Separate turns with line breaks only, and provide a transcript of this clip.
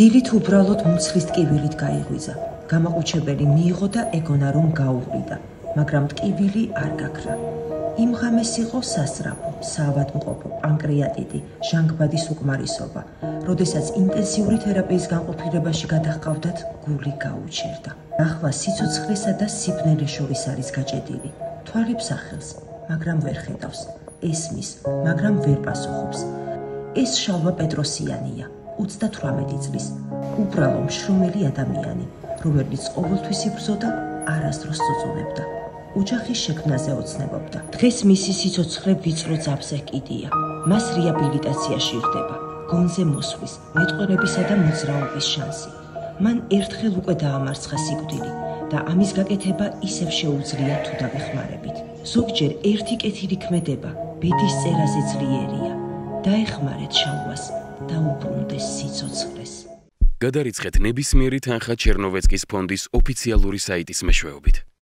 დილით უბრალოდ მუცლის ტკივილით გაიღვიძა. გამაყუჩებელი მიიღო და ეგონა რომ გაუვლიდა, მაგრამ ტკივილი არ გაქრა. იმ ღამეს იყო სასწრაფო, საავადმყოფო, პანკრეატიტი, ჟანგბადის უკმარისობა. როდესაც ინტენსიური თერაპიის განყოფილებაში გადაჰყავდათ, გული გაუჩერდა. ახლა სიცოცხლესა და სიბნელე შორის არის გაჭედილი. თვალებს ახელს, მაგრამ ვერ ხედავს. ესმის, მაგრამ ვერ პასუხობს. ეს შალვა პეტროსიანია, 38 წლის, უბრალო მშრომელი ადამიანი, რომელიც ყოველთვის იბრძოდა, არასდროს წუწუნებდა. ოჯახის შექმნაზე ოცნებობდა. დღეს მისი სიცოცხლე ვიწრო ძაბზე ჰკიდია. მას რეაბილიტაცია სჭირდება, გონზე მოსვლის, მეტყველებისა და მოძრაობის შანსი. მან ერთხელ უკვე დაამარცხა სიკვდილი და ამის გაკეთება ისევ შეუძლია თუ დავეხმარებით. ზოგჯერ ერთი კეთილი ქმედება ბედის წერაზე ძლიერია. დაეხმარეთ შალვას და უბრუნდეს სიცოცხლეს.
გადარიცხეთ ნებისმიერი თანხა ჩერნოვეცკის ფონდის ოფიციალური საიტის მეშვეობით.